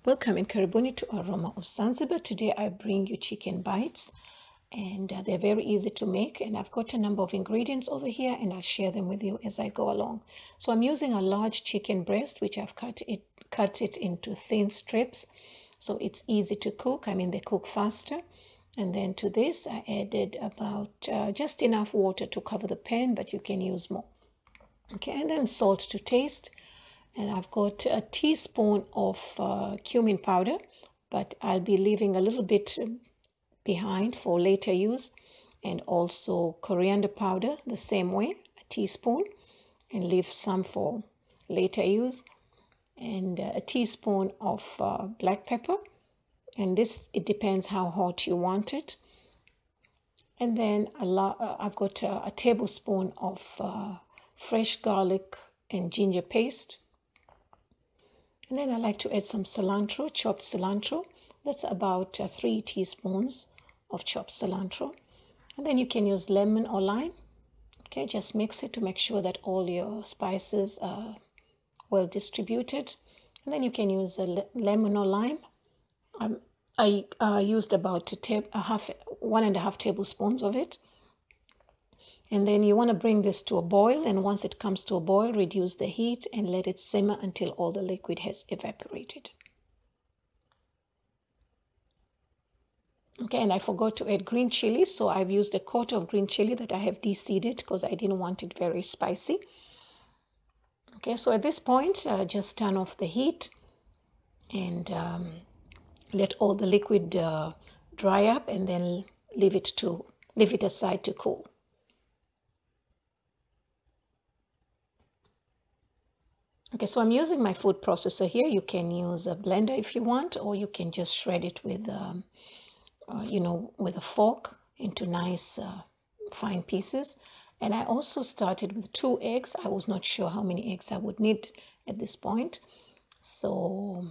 Welcome in Karibuni to Aroma of Zanzibar. Today I bring you chicken bites and they're very easy to make, and I've got a number of ingredients over here and I'll share them with you as I go along. So I'm using a large chicken breast which I've cut it into thin strips so it's easy to cook. I mean, they cook faster. And then to this I added about just enough water to cover the pan, but you can use more. Okay, and then salt to taste. And I've got a teaspoon of cumin powder, but I'll be leaving a little bit behind for later use. And also coriander powder the same way, a teaspoon, and leave some for later use. And a teaspoon of black pepper, and this, it depends how hot you want it. And then I've got a tablespoon of fresh garlic and ginger paste. And then I like to add some cilantro, chopped cilantro. That's about 3 teaspoons of chopped cilantro. And then you can use lemon or lime. Okay, just mix it to make sure that all your spices are well distributed. And then you can use a lemon or lime. I used about 1.5 tablespoons of it. And then you want to bring this to a boil, and once it comes to a boil, reduce the heat and let it simmer until all the liquid has evaporated. Okay, and I forgot to add green chili, so I've used a quarter of green chili that I have de-seeded because I didn't want it very spicy. Okay, so at this point, just turn off the heat and let all the liquid dry up, and then leave it aside to cool. Okay, so I'm using my food processor here. You can use a blender if you want, or you can just shred it with, with a fork into nice fine pieces. And I also started with 2 eggs. I was not sure how many eggs I would need at this point. So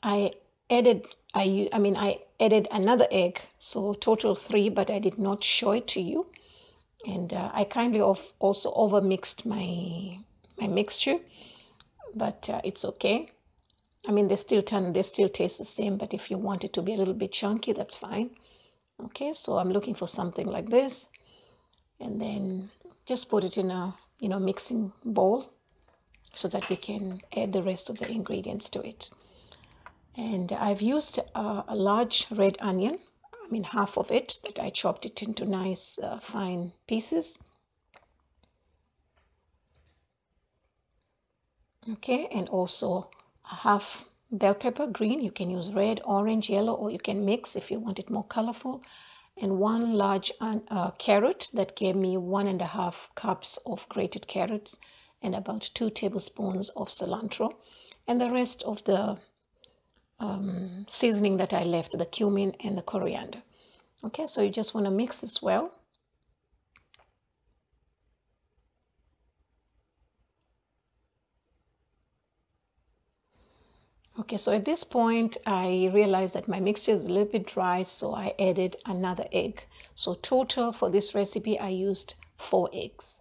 I added another egg, so total 3, but I did not show it to you. And I kindly also over mixed my mixture, but it's okay. I mean, they still taste the same, but if you want it to be a little bit chunky, that's fine. Okay, so I'm looking for something like this, and then just put it in a mixing bowl so that we can add the rest of the ingredients to it. And I've used a large red onion. I mean, half of it, but I chopped it into nice fine pieces. Okay, and also a half bell pepper, green. You can use red, orange, yellow, or you can mix if you want it more colorful. And 1 large carrot that gave me 1.5 cups of grated carrots, and about 2 tablespoons of cilantro, and the rest of the seasoning that I left, the cumin and the coriander. Okay, so you just want to mix this well. Okay, so at this point, I realized that my mixture is a little bit dry, so I added another egg. So total for this recipe, I used 4 eggs.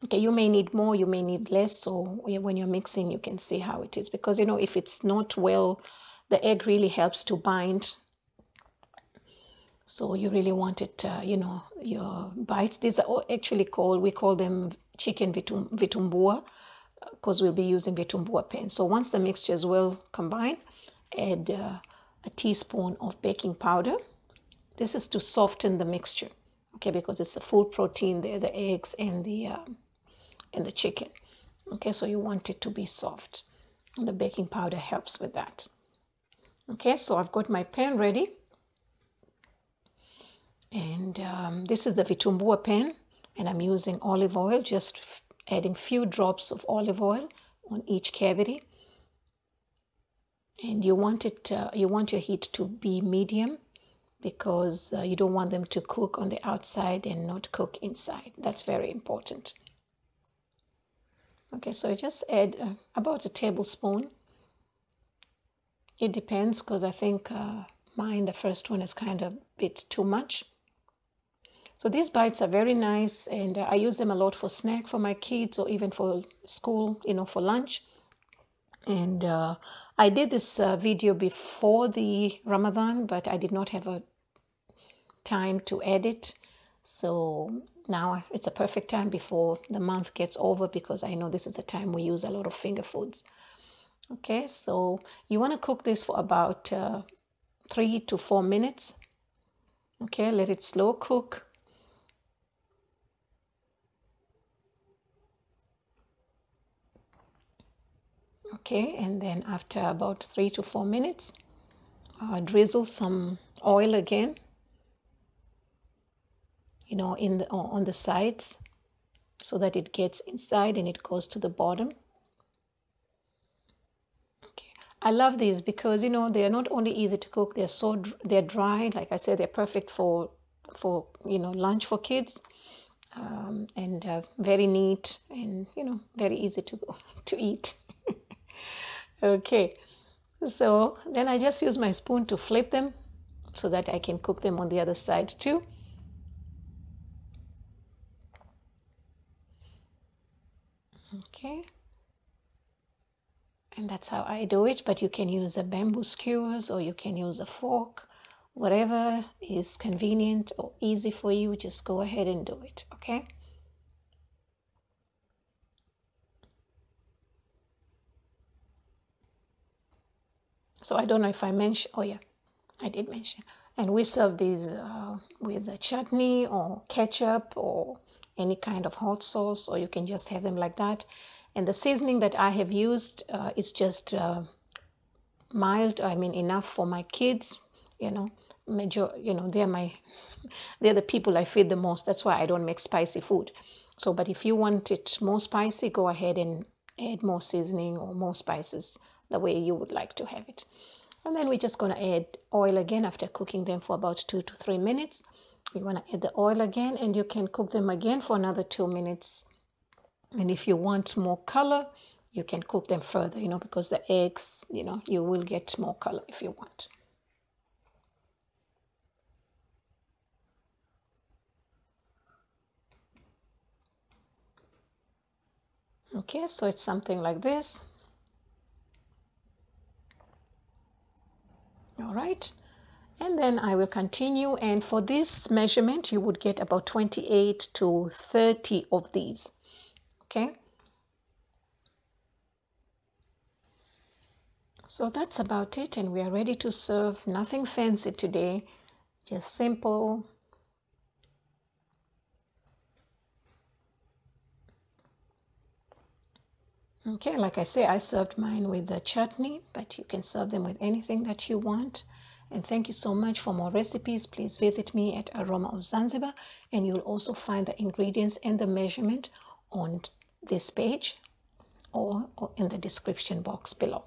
Okay, you may need more, you may need less, so when you're mixing, you can see how it is. Because, if it's not well, the egg really helps to bind. So you really want it, your bites. These are actually we call them chicken vitumbua, because we'll be using vitumbua pan. So once the mixture is well combined, add a teaspoon of baking powder. This is to soften the mixture, okay, because it's a full protein there, the eggs and the chicken. Okay, so you want it to be soft, and the baking powder helps with that. Okay, so I've got my pan ready, and this is the vitumbua pan, and I'm using olive oil, just adding few drops of olive oil on each cavity. And you want your heat to be medium, because you don't want them to cook on the outside and not cook inside. That's very important. Okay, so you just add about a tablespoon. It depends, because I think mine, the first one, is kind of a bit too much. So these bites are very nice, and I use them a lot for snack for my kids, or even for school, for lunch. And I did this video before the Ramadan, but I did not have a time to edit. So now it's a perfect time before the month gets over, because I know this is the time we use a lot of finger foods. Okay, so you want to cook this for about 3 to 4 minutes. Okay, let it slow cook. Okay, and then after about 3 to 4 minutes, drizzle some oil again, on the sides, so that it gets inside and it goes to the bottom. Okay, I love these because they are not only easy to cook, they're dry. Like I said, they're perfect for lunch for kids, and very neat, and very easy to eat. Okay, so then I just use my spoon to flip them so that I can cook them on the other side too. Okay, and that's how I do it, but you can use a bamboo skewers, or you can use a fork. Whatever is convenient or easy for you, just go ahead and do it. Okay, so I don't know if I mentioned, oh yeah, I did mention. And we serve these with a chutney or ketchup or any kind of hot sauce, or you can just have them like that. And the seasoning that I have used is just mild. I mean, enough for my kids. They're the people I feed the most. That's why I don't make spicy food. So, but if you want it more spicy, go ahead and add more seasoning or more spices the way you would like to have it. And then we're just going to add oil again after cooking them for about 2 to 3 minutes. You want to add the oil again, and you can cook them again for another 2 minutes. And if you want more color, you can cook them further, because the eggs, you will get more color if you want. Okay, so it's something like this. All right. And then I will continue, and for this measurement you would get about 28 to 30 of these. Okay, so that's about it, and we are ready to serve. Nothing fancy today, just simple. Okay, like I say, I served mine with the chutney, but you can serve them with anything that you want. And thank you so much. For more recipes, please visit me at Aroma of Zanzibar, and you'll also find the ingredients and the measurement on this page or in the description box below.